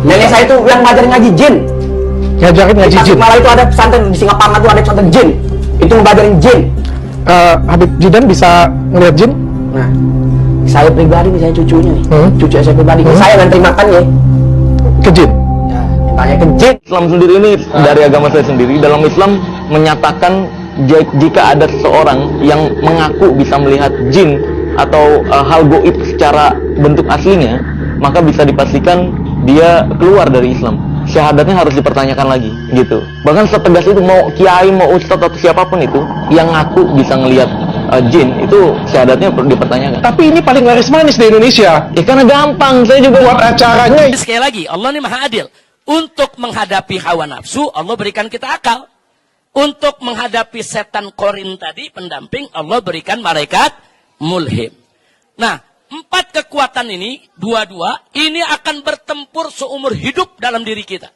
Nenek saya itu yang ngajarin ngaji jin. Ngajarin ngaji jin. Malah itu ada pesantren di Singaparna tuh ada pesantren jin. Itu ngajarin jin. Habib Jidan bisa ngelihat jin? Nah, saya pribadi nih, saya cucunya nih. Cucu saya pribadi. Saya yang terimakannya ke jin. Ya, tanya ke jin. Islam sendiri ini, dari agama saya sendiri, dalam Islam menyatakan jika ada seseorang yang mengaku bisa melihat jin atau hal goib secara bentuk aslinya, maka bisa dipastikan dia keluar dari Islam. Syahadatnya harus dipertanyakan lagi, gitu. Bahkan setegas itu, mau kiai, mau ustadz atau siapapun itu yang ngaku bisa ngelihat jin, itu syahadatnya perlu dipertanyakan. Tapi ini paling laris manis di Indonesia. Ya karena gampang, saya juga buat acaranya. Sekali lagi, Allah ini maha adil. Untuk menghadapi hawa nafsu, Allah berikan kita akal. Untuk menghadapi setan korin tadi, pendamping, Allah berikan malaikat mulhim. Nah, 4 kekuatan ini, dua-dua, ini akan bertempur seumur hidup dalam diri kita.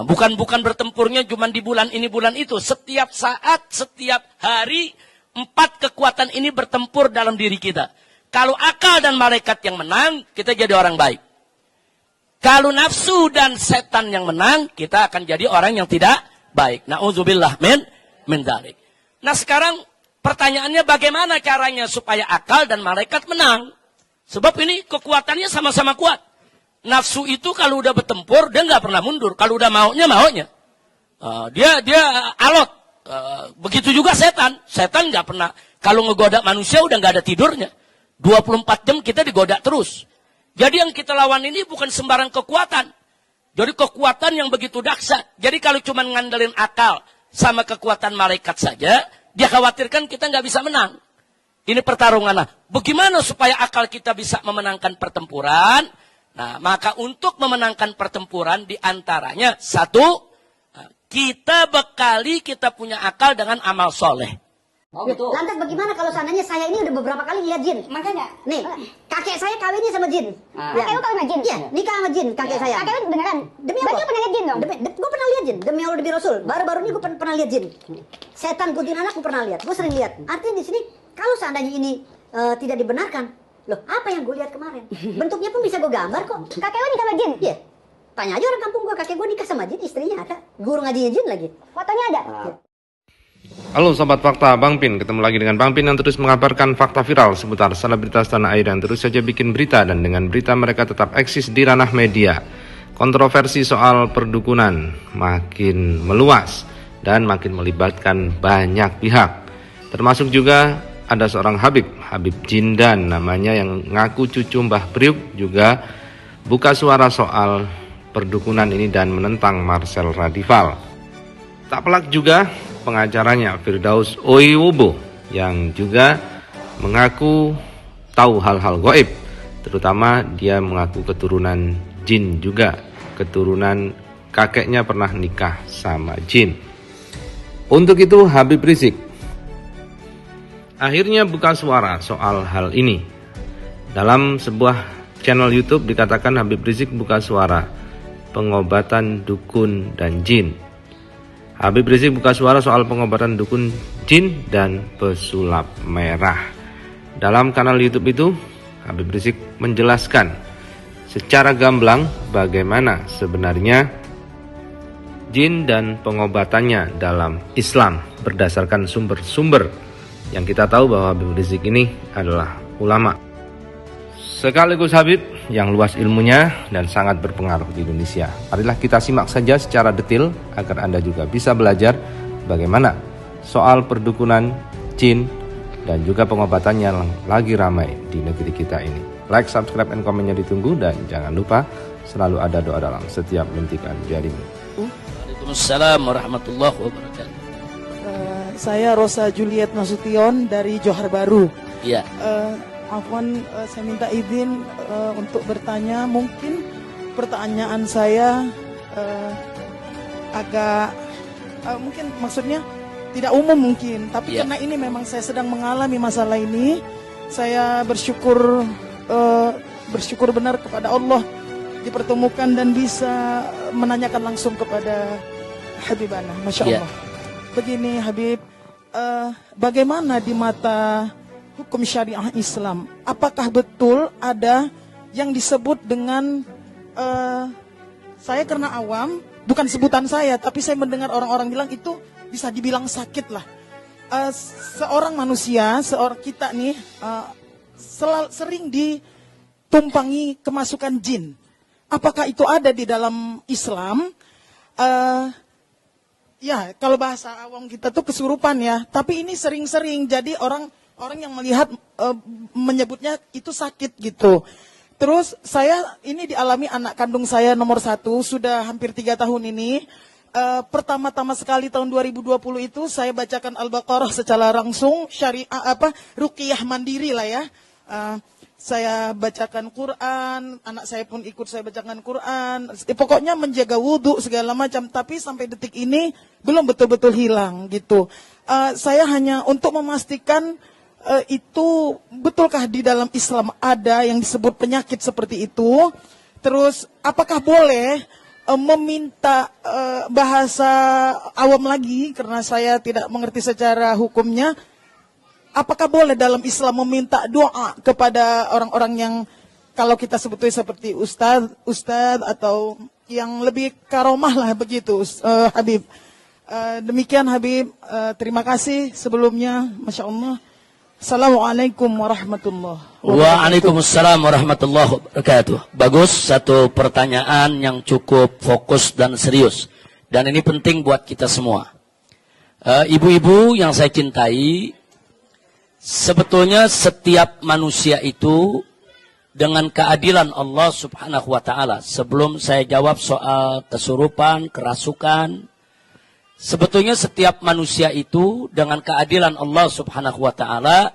Bukan bertempurnya cuma di bulan ini, bulan itu. Setiap saat, setiap hari, 4 kekuatan ini bertempur dalam diri kita. Kalau akal dan malaikat yang menang, kita jadi orang baik. Kalau nafsu dan setan yang menang, kita akan jadi orang yang tidak baik. Na'udzubillah min dzalik. Nah sekarang pertanyaannya bagaimana caranya supaya akal dan malaikat menang? Sebab ini kekuatannya sama-sama kuat. Nafsu itu kalau udah bertempur, dia nggak pernah mundur. Kalau udah maunya. Dia alot. Begitu juga setan. Setan nggak pernah. Kalau ngegoda manusia udah nggak ada tidurnya. 24 jam kita digoda terus. Jadi yang kita lawan ini bukan sembarang kekuatan. Jadi kekuatan yang begitu dahsyat. Jadi kalau cuma ngandelin akal sama kekuatan malaikat saja, dia khawatirkan kita nggak bisa menang. Ini pertarungan. Nah, bagaimana supaya akal kita bisa memenangkan pertempuran? Nah, maka untuk memenangkan pertempuran diantaranya, 1, kita bekali kita punya akal dengan amal soleh. Oh gitu. Lantas bagaimana kalau seandainya saya ini udah beberapa kali lihat jin? Makanya. Nih, kakek saya kawinnya sama jin. Kakek lu kawin sama jin? Iya, nikah sama jin kakek saya. Kakek lu beneran? Demi Allah. Berarti lu pernah lihat jin dong? Gue pernah lihat jin. Demi Allah, demi Rasul. Baru-baru ini gue pernah lihat jin. Setan kuntilanak gue pernah lihat. Gue sering lihat. Artinya di sini kalau seandainya ini tidak dibenarkan, loh apa yang gue lihat kemarin? Bentuknya pun bisa gue gambar kok. Kakek lu nikah sama jin? Iya. Tanya aja orang kampung gue, kakek gue nikah sama jin, istrinya ada. Guru ngajinya jin lagi. Fotonya ada? Halo Sobat Fakta, Bang Pin. Ketemu lagi dengan Bang Pin yang terus mengabarkan fakta viral seputar selebritas tanah air yang terus saja bikin berita. Dan dengan berita mereka tetap eksis di ranah media. Kontroversi soal perdukunan makin meluas dan makin melibatkan banyak pihak. Termasuk juga ada seorang Habib Jindan namanya, yang ngaku cucu Mbah Priuk, juga buka suara soal perdukunan ini dan menentang Marcel Radival. Tak pelak juga pengacaranya Firdaus Oiwobo yang juga mengaku tahu hal-hal gaib, terutama dia mengaku keturunan jin juga, keturunan kakeknya pernah nikah sama jin. Untuk itu Habib Rizik akhirnya buka suara soal hal ini. Dalam sebuah channel YouTube dikatakan Habib Rizik buka suara pengobatan dukun dan jin. Habib Rizik buka suara soal pengobatan dukun, jin, dan pesulap merah. Dalam kanal YouTube itu, Habib Rizik menjelaskan secara gamblang bagaimana sebenarnya jin dan pengobatannya dalam Islam berdasarkan sumber-sumber yang kita tahu bahwa Habib Rizik ini adalah ulama. Sekaligus Habib yang luas ilmunya dan sangat berpengaruh di Indonesia. Marilah kita simak saja secara detail agar Anda juga bisa belajar bagaimana soal perdukunan, jin, dan juga pengobatannya yang lagi ramai di negeri kita ini. Like, subscribe, dan komennya ditunggu. Dan jangan lupa selalu ada doa dalam setiap mentikan jarimu. Waalaikumsalam warahmatullahi wabarakatuh. Saya Rosa Juliet Nasution dari Johar Baru. Iya. Afwan, saya minta izin untuk bertanya. Mungkin pertanyaan saya agak mungkin maksudnya tidak umum mungkin, tapi karena ini memang saya sedang mengalami masalah ini, saya bersyukur benar kepada Allah dipertemukan dan bisa menanyakan langsung kepada Habibana. Masya Allah. Begini Habib, bagaimana di mata hukum syariah Islam, apakah betul ada yang disebut dengan saya karena awam, bukan sebutan saya, tapi saya mendengar orang-orang bilang itu bisa dibilang sakit lah. Seorang manusia, seorang kita nih, sering ditumpangi kemasukan jin. Apakah itu ada di dalam Islam? Ya, kalau bahasa awam kita tuh kesurupan ya. Tapi ini sering-sering, jadi orang yang melihat menyebutnya itu sakit gitu. Terus saya ini dialami anak kandung saya nomor 1, sudah hampir 3 tahun ini. Pertama-tama sekali tahun 2020 itu saya bacakan Al-Baqarah secara langsung, ruqyah mandiri lah ya. Saya bacakan Quran, anak saya pun ikut saya bacakan Quran. Pokoknya menjaga wudhu segala macam. Tapi sampai detik ini belum betul-betul hilang gitu. Saya hanya untuk memastikan itu betulkah di dalam Islam ada yang disebut penyakit seperti itu. Terus apakah boleh meminta bahasa awam lagi karena saya tidak mengerti secara hukumnya. Apakah boleh dalam Islam meminta doa kepada orang-orang yang kalau kita sebutnya seperti ustadz atau yang lebih karomah lah begitu, Habib. Demikian Habib, terima kasih sebelumnya, Masya Allah. Assalamualaikum warahmatullahi wabarakatuh. Waalaikumsalam warahmatullahi wabarakatuh. Bagus, satu pertanyaan yang cukup fokus dan serius. Dan ini penting buat kita semua. Ibu-ibu yang saya cintai, sebetulnya setiap manusia itu dengan keadilan Allah Subhanahu wa taala. Sebelum saya jawab soal kesurupan, kerasukan, sebetulnya setiap manusia itu dengan keadilan Allah Subhanahu wa taala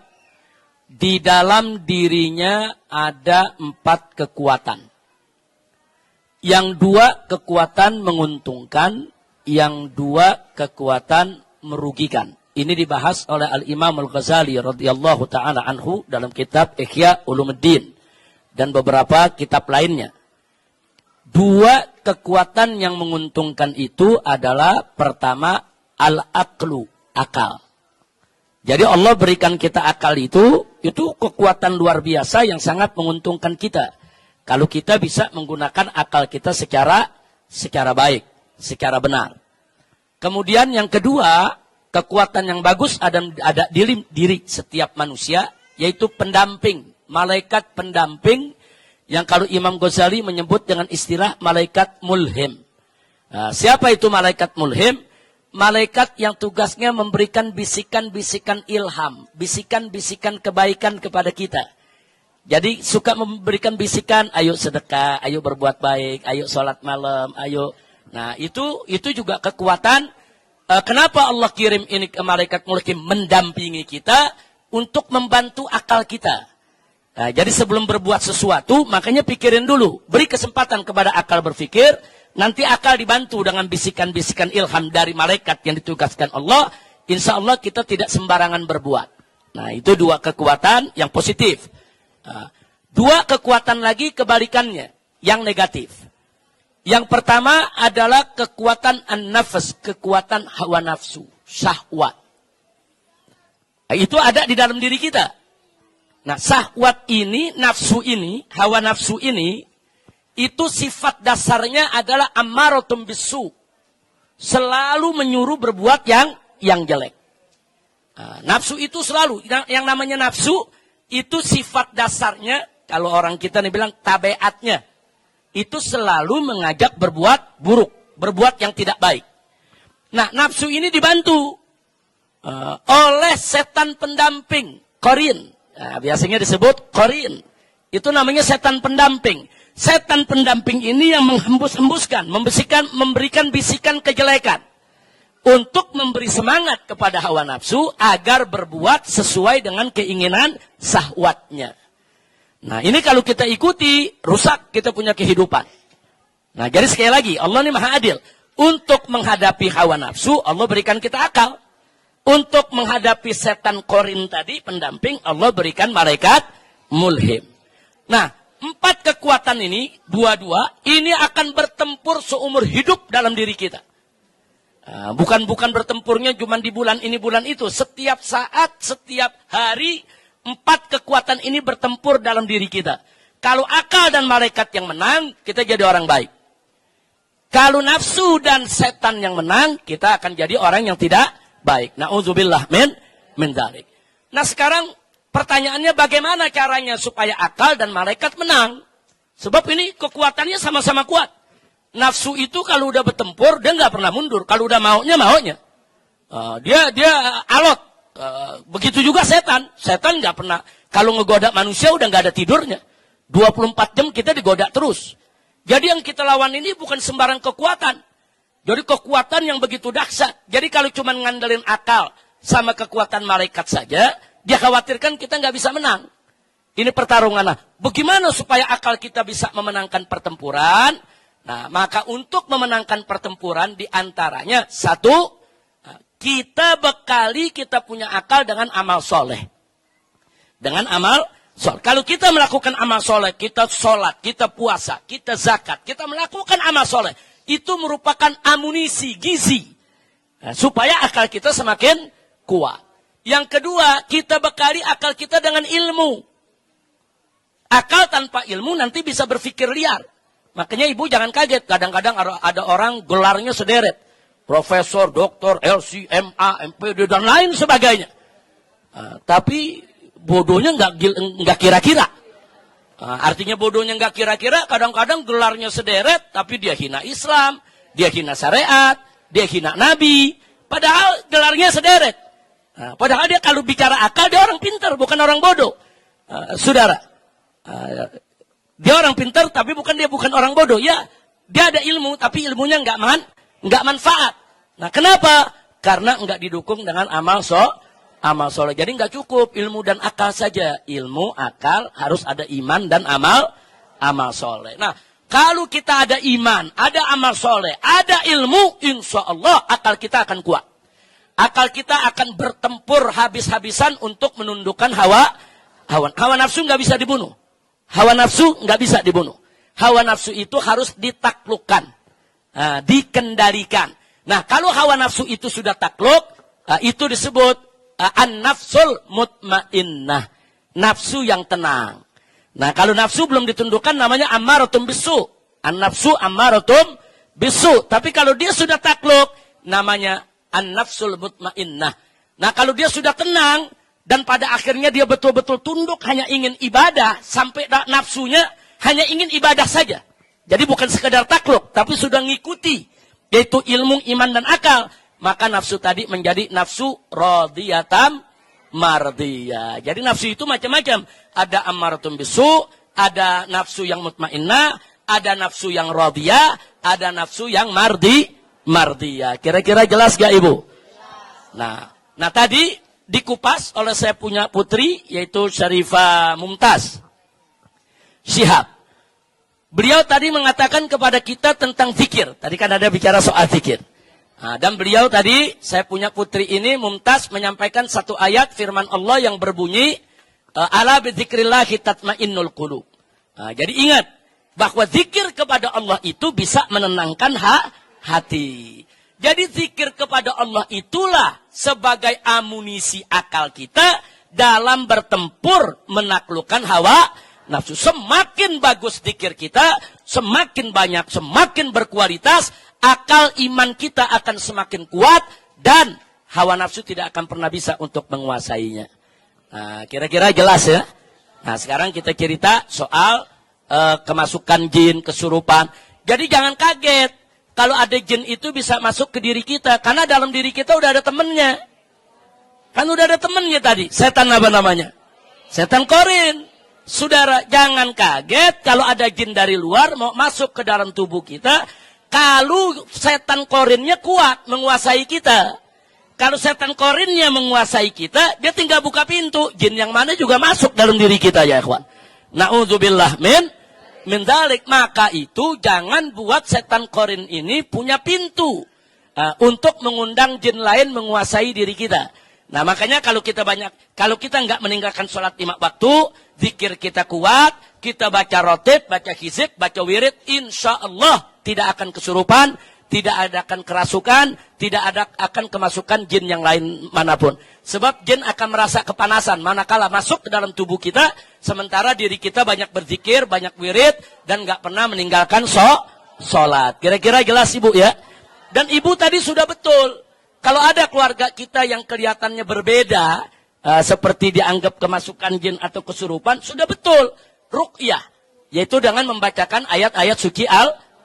di dalam dirinya ada 4 kekuatan. Yang 2 kekuatan menguntungkan, yang 2 kekuatan merugikan. Ini dibahas oleh Al-Imam Al-Ghazali radhiyallahu ta'ala anhu dalam kitab Ihya Ulumuddin dan beberapa kitab lainnya. 2 kekuatan yang menguntungkan itu adalah pertama al-aqlu, akal. Jadi Allah berikan kita akal itu kekuatan luar biasa yang sangat menguntungkan kita. Kalau kita bisa menggunakan akal kita secara baik, secara benar. Kemudian yang kedua, kekuatan yang bagus ada di diri setiap manusia, yaitu pendamping, malaikat pendamping yang kalau Imam Ghazali menyebut dengan istilah malaikat mulhim. Nah, siapa itu malaikat mulhim? Malaikat yang tugasnya memberikan bisikan-bisikan ilham, bisikan-bisikan kebaikan kepada kita. Jadi suka memberikan bisikan, ayo sedekah, ayo berbuat baik, ayo sholat malam, ayo. Nah itu juga kekuatan. Kenapa Allah kirim ini ke malaikat mulhim mendampingi kita untuk membantu akal kita. Nah, jadi sebelum berbuat sesuatu, makanya pikirin dulu. Beri kesempatan kepada akal berpikir. Nanti akal dibantu dengan bisikan-bisikan ilham dari malaikat yang ditugaskan Allah. Insya Allah kita tidak sembarangan berbuat. Nah, itu 2 kekuatan yang positif. 2 kekuatan lagi kebalikannya, yang negatif. Yang pertama adalah kekuatan an-nafs, kekuatan hawa nafsu, syahwat. Nah, itu ada di dalam diri kita. Nah, syahwat ini, nafsu ini, hawa nafsu ini, itu sifat dasarnya adalah ammaratum bisu. Selalu menyuruh berbuat yang jelek. Nah, nafsu itu selalu, yang namanya nafsu, itu sifat dasarnya, kalau orang kita nih bilang tabiatnya, itu selalu mengajak berbuat buruk, berbuat yang tidak baik. Nah, nafsu ini dibantu oleh setan pendamping, qarin. Nah, biasanya disebut qarin. Itu namanya setan pendamping. Setan pendamping ini yang menghembus-hembuskan, memberikan bisikan kejelekan. Untuk memberi semangat kepada hawa nafsu agar berbuat sesuai dengan keinginan syahwatnya. Nah, ini kalau kita ikuti, rusak kita punya kehidupan. Nah, jadi sekali lagi, Allah ini maha adil. Untuk menghadapi hawa nafsu, Allah berikan kita akal. Untuk menghadapi setan qarin tadi, pendamping, Allah berikan malaikat mulhim. Nah, 4 kekuatan ini, dua-dua, ini akan bertempur seumur hidup dalam diri kita. Nah, bukan bertempurnya cuma di bulan ini, bulan itu. Setiap saat, setiap hari, 4 kekuatan ini bertempur dalam diri kita. Kalau akal dan malaikat yang menang, kita jadi orang baik. Kalau nafsu dan setan yang menang, kita akan jadi orang yang tidak baik. Na'udzubillah min dzalik. Nah sekarang pertanyaannya bagaimana caranya supaya akal dan malaikat menang? Sebab ini kekuatannya sama-sama kuat. Nafsu itu kalau udah bertempur, dia nggak pernah mundur. Kalau udah maunya. Dia alot. Begitu juga setan. Setan nggak pernah, kalau ngegoda manusia udah nggak ada tidurnya. 24 jam kita digoda terus. Jadi yang kita lawan ini bukan sembarang kekuatan. Jadi kekuatan yang begitu dahsyat. Jadi kalau cuma ngandelin akal sama kekuatan malaikat saja, dia khawatirkan kita nggak bisa menang. Ini pertarungan. Nah, bagaimana supaya akal kita bisa memenangkan pertempuran? Nah, maka untuk memenangkan pertempuran diantaranya, satu, kita bekali kita punya akal dengan amal soleh. Dengan amal soleh. Kalau kita melakukan amal soleh, kita sholat, kita puasa, kita zakat, kita melakukan amal soleh, itu merupakan amunisi, gizi. Nah, supaya akal kita semakin kuat. Yang kedua, kita bekali akal kita dengan ilmu. Akal tanpa ilmu nanti bisa berpikir liar. Makanya ibu jangan kaget. Kadang-kadang ada orang gelarnya sederet. Profesor, doktor, LC, MA, MPD, dan lain sebagainya. Tapi bodohnya nggak kira-kira. Artinya bodohnya nggak kira-kira. Kadang-kadang gelarnya sederet. Tapi dia hina Islam. Dia hina syariat. Dia hina Nabi. Padahal gelarnya sederet. Padahal dia kalau bicara akal, dia orang pintar. Bukan orang bodoh. Saudara. Dia orang pintar tapi dia bukan orang bodoh. Ya, dia ada ilmu tapi ilmunya nggak manfaat. Nah, kenapa? Karena nggak didukung dengan amal soleh. Jadi nggak cukup ilmu dan akal saja. Ilmu, akal, harus ada iman dan amal soleh. Nah, kalau kita ada iman, ada amal soleh, ada ilmu, insya Allah akal kita akan kuat. Akal kita akan bertempur habis-habisan untuk menundukkan hawa nafsu nggak bisa dibunuh. Hawa nafsu nggak bisa dibunuh. Hawa nafsu itu harus ditaklukkan, dikendalikan. Nah, kalau hawa nafsu itu sudah takluk, itu disebut an-nafsul mutmainnah, nafsu yang tenang. Nah, kalau nafsu belum ditundukkan namanya ammaratum bisu. An-nafsu ammaratum bisu. Tapi kalau dia sudah takluk namanya an-nafsul mutmainnah. Nah, kalau dia sudah tenang dan pada akhirnya dia betul-betul tunduk hanya ingin ibadah, sampai nafsunya hanya ingin ibadah saja. Jadi bukan sekedar takluk, tapi sudah ngikuti, yaitu ilmu, iman, dan akal. Maka nafsu tadi menjadi nafsu radiyatam mardiyah. Jadi nafsu itu macam-macam. Ada ammaratum bisu, ada nafsu yang mutmainnah, ada nafsu yang radiyah, ada nafsu yang mardiyah. Kira-kira jelas gak ibu? Nah tadi dikupas oleh saya punya putri, yaitu Syarifah Mumtaz Syihab. Beliau tadi mengatakan kepada kita tentang zikir. Tadi kan ada bicara soal zikir. Nah, dan beliau tadi, saya punya putri ini, Mumtaz, menyampaikan satu ayat firman Allah yang berbunyi, ala bidzikrillahi tatmainnul qulub. Nah, jadi ingat, bahwa zikir kepada Allah itu bisa menenangkan hati. Jadi zikir kepada Allah itulah sebagai amunisi akal kita dalam bertempur menaklukkan hawa nafsu. Semakin bagus zikir kita, semakin banyak, semakin berkualitas, akal iman kita akan semakin kuat dan hawa nafsu tidak akan pernah bisa untuk menguasainya. Nah, kira-kira jelas ya. Nah, sekarang kita cerita soal kemasukan jin, kesurupan. Jadi jangan kaget kalau ada jin itu bisa masuk ke diri kita. Karena dalam diri kita udah ada temennya. Kan udah ada temennya tadi. Setan apa namanya? Setan korin. Saudara, jangan kaget kalau ada jin dari luar mau masuk ke dalam tubuh kita. Kalau setan korinnya kuat menguasai kita. Kalau setan korinnya menguasai kita, dia tinggal buka pintu. Jin yang mana juga masuk dalam diri kita ya ikhwan. Na'udzubillah min dzalik. Maka itu jangan buat setan korin ini punya pintu untuk mengundang jin lain menguasai diri kita. Nah, makanya kalau kita nggak meninggalkan sholat 5 waktu, zikir kita kuat, kita baca rotib, baca hizib, baca wirid, insya Allah tidak akan kesurupan tidak akan kerasukan, tidak akan kemasukan jin yang lain manapun. Sebab jin akan merasa kepanasan manakala masuk ke dalam tubuh kita, sementara diri kita banyak berzikir, banyak wirid, dan nggak pernah meninggalkan sholat. Kira-kira jelas Ibu ya? Dan Ibu tadi sudah betul. Kalau ada keluarga kita yang kelihatannya berbeda, seperti dianggap kemasukan jin atau kesurupan, sudah betul. Ruqyah, yaitu dengan membacakan ayat-ayat suci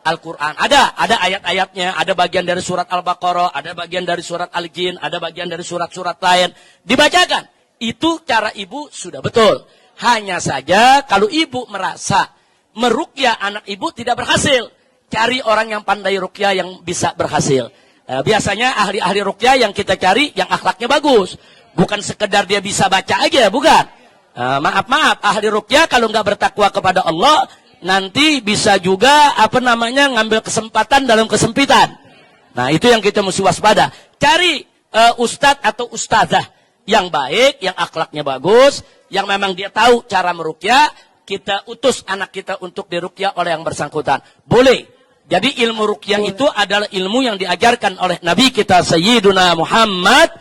Al-Quran. Ada ayat-ayatnya, ada bagian dari surat Al-Baqarah, ada bagian dari surat Al-Jin, ada bagian dari surat-surat lain. Dibacakan. Itu cara Ibu sudah betul. Hanya saja kalau Ibu merasa meruqyah anak Ibu tidak berhasil, cari orang yang pandai ruqyah yang bisa berhasil. Biasanya ahli-ahli ruqyah yang kita cari yang akhlaknya bagus. Bukan sekedar dia bisa baca aja, bukan. Maaf, ahli ruqyah kalau nggak bertakwa kepada Allah, nanti bisa juga ngambil kesempatan dalam kesempitan. Nah, itu yang kita mesti waspada. Cari ustadz atau ustazah yang baik, yang akhlaknya bagus, yang memang dia tahu cara meruqyah. Kita utus anak kita untuk diruqyah oleh yang bersangkutan. Boleh. Jadi ilmu ruqyah itu adalah ilmu yang diajarkan oleh Nabi kita Sayyiduna Muhammad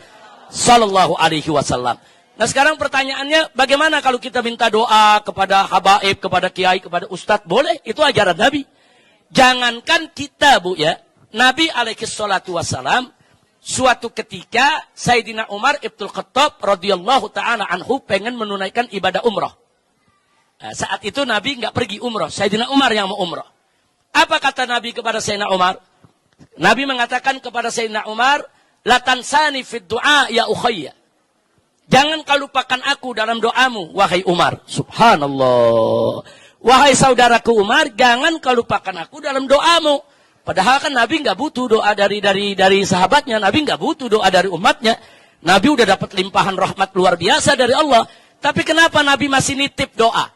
Sallallahu Alaihi Wasallam. Nah sekarang pertanyaannya, bagaimana kalau kita minta doa kepada habaib, kepada kiai, kepada ustadz? Boleh, itu ajaran Nabi. Jangankan kita Bu ya, Nabi alaihi salatu wassalam, suatu ketika Sayyidina Umar Ibn Khattab radhiyallahu ta'ala anhu pengen menunaikan ibadah umrah. Nah, saat itu Nabi nggak pergi umrah, Sayyidina Umar yang mau umrah. Apa kata Nabi kepada Sayyidina Umar? Nabi mengatakan kepada Sayyidina Umar, la tansani fid du'a ya ukhayya. Jangan kau lupakan aku dalam doamu, wahai Umar. Subhanallah. Wahai saudaraku Umar, jangan kau lupakan aku dalam doamu. Padahal kan Nabi nggak butuh doa dari sahabatnya, Nabi nggak butuh doa dari umatnya. Nabi udah dapat limpahan rahmat luar biasa dari Allah. Tapi kenapa Nabi masih nitip doa?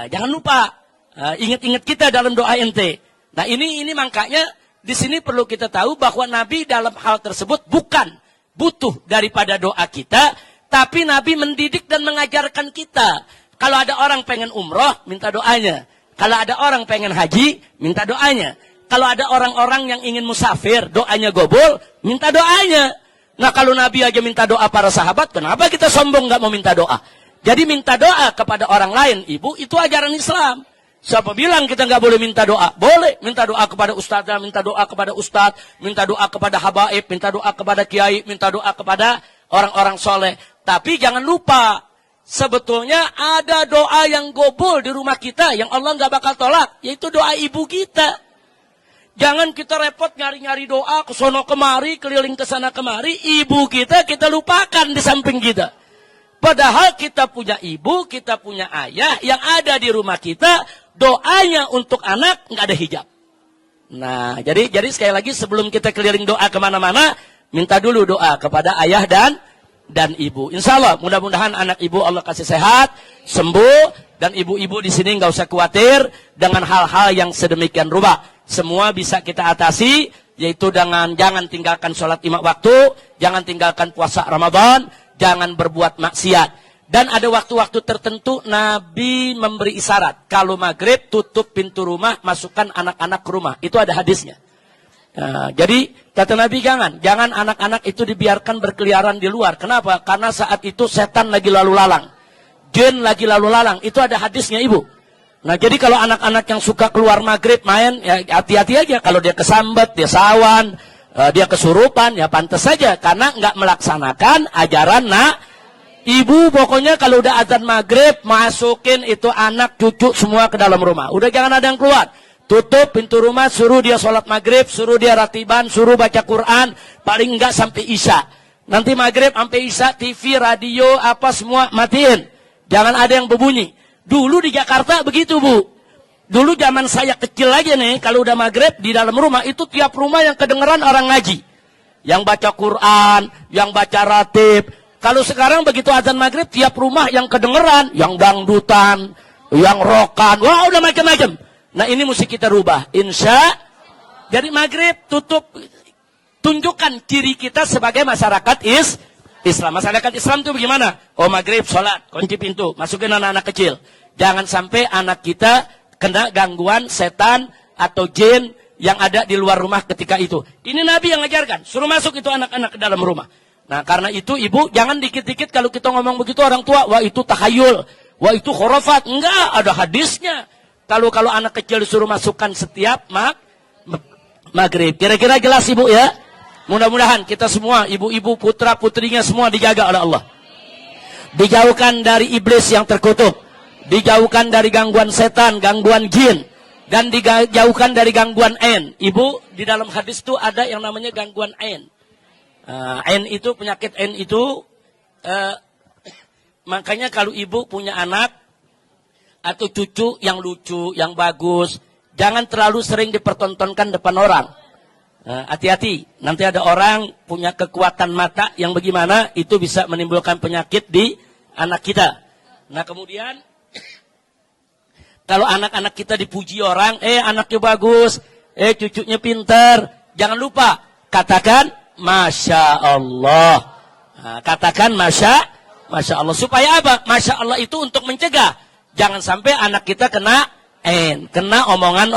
Jangan lupa. Ingat-ingat kita dalam doa ente. Nah ini makanya di sini perlu kita tahu bahwa Nabi dalam hal tersebut bukan butuh daripada doa kita, tapi Nabi mendidik dan mengajarkan kita. Kalau ada orang pengen umroh, minta doanya. Kalau ada orang pengen haji, minta doanya. Kalau ada orang-orang yang ingin musafir, doanya gobol, minta doanya. Nah kalau Nabi aja minta doa para sahabat, kenapa kita sombong nggak mau minta doa? Jadi minta doa kepada orang lain, Ibu, itu ajaran Islam. Siapa bilang kita nggak boleh minta doa? Boleh. Minta doa kepada ustazah, minta doa kepada ustadz, minta doa kepada habaib, minta doa kepada kiai, minta doa kepada orang-orang soleh. Tapi jangan lupa, sebetulnya ada doa yang gobol di rumah kita yang Allah nggak bakal tolak, yaitu doa ibu kita. Jangan kita repot nyari-nyari doa ke sono kemari, keliling ke sana kemari. Ibu kita lupakan di samping kita. Padahal kita punya ibu, kita punya ayah yang ada di rumah kita, doanya untuk anak nggak ada hijab. Nah, jadi sekali lagi sebelum kita keliling doa kemana-mana, minta dulu doa kepada ayah dan ibu. Insya Allah, mudah-mudahan anak ibu Allah kasih sehat, sembuh, dan ibu-ibu di sini nggak usah khawatir dengan hal-hal yang sedemikian rupa. Semua bisa kita atasi, yaitu dengan jangan tinggalkan sholat 5 waktu, jangan tinggalkan puasa Ramadan, jangan berbuat maksiat. Dan ada waktu-waktu tertentu Nabi memberi isyarat. Kalau maghrib tutup pintu rumah, masukkan anak-anak ke rumah. Itu ada hadisnya. Nah, jadi kata Nabi jangan anak-anak itu dibiarkan berkeliaran di luar. Kenapa? Karena saat itu setan lagi lalu lalang. Jin lagi lalu lalang. Itu ada hadisnya Ibu. Nah jadi kalau anak-anak yang suka keluar maghrib main, ya hati-hati aja. Kalau dia kesambet, dia sawan, dia kesurupan, ya pantas saja. Karena nggak melaksanakan ajaran ibu. Pokoknya kalau udah azan maghrib, masukin itu anak cucu semua ke dalam rumah. Udah jangan ada yang keluar. Tutup pintu rumah, suruh dia sholat maghrib, suruh dia ratiban, suruh baca Quran, paling enggak sampai isya. Nanti maghrib sampai isya, TV, radio, apa semua matiin. Jangan ada yang berbunyi. Dulu di Jakarta begitu Bu. Dulu zaman saya kecil aja nih, kalau udah maghrib di dalam rumah, itu tiap rumah yang kedengeran orang ngaji. Yang baca Quran, yang baca ratib. Kalau sekarang begitu azan maghrib, tiap rumah yang kedengeran, yang dangdutan, yang rokan, wah udah macam-macam. Nah ini mesti kita rubah. Jadi maghrib tutup, tunjukkan ciri kita sebagai masyarakat Islam. Masyarakat Islam itu bagaimana? Oh maghrib sholat, kunci pintu, masukin anak-anak kecil. Jangan sampai anak kita kena gangguan setan atau jin yang ada di luar rumah ketika itu. Ini Nabi yang ngajarkan, suruh masuk itu anak-anak ke dalam rumah. Nah, karena itu ibu jangan dikit-dikit kalau kita ngomong begitu orang tua, wah itu tahayul, wah itu khurafat. Enggak, ada hadisnya. Kalau anak kecil disuruh masukkan setiap maghrib. Kira-kira jelas ibu ya? Mudah-mudahan kita semua, ibu-ibu, putra-putrinya semua dijaga oleh Allah. Dijauhkan dari iblis yang terkutuk. Dijauhkan dari gangguan setan, gangguan jin. Dan dijauhkan dari gangguan ain. Ibu, di dalam hadis itu ada yang namanya gangguan ain. Ain itu, penyakit ain itu, makanya kalau ibu punya anak, atau cucu yang lucu, yang bagus, jangan terlalu sering dipertontonkan depan orang. Hati-hati, nanti ada orang punya kekuatan mata yang bagaimana, itu bisa menimbulkan penyakit di anak kita. Nah kemudian, kalau anak-anak kita dipuji orang, anaknya bagus, cucunya pintar, jangan lupa katakan Masya Allah. Nah, katakan Masya Allah. Supaya apa? Masya Allah itu untuk mencegah. Jangan sampai anak kita kena omongan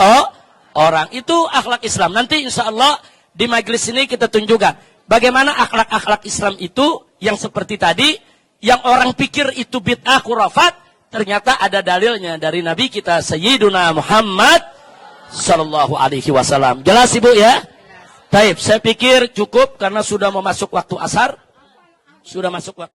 orang. Itu akhlak Islam. Nanti insya Allah di majelis ini kita tunjukkan bagaimana akhlak-akhlak Islam itu yang seperti tadi, yang orang pikir itu bid'ah khurafat. Ternyata ada dalilnya dari Nabi kita Sayyiduna Muhammad Sallallahu Alaihi Wasallam. Jelas ibu ya? Baik, saya pikir cukup karena sudah mau masuk waktu asar. Sudah masuk waktu.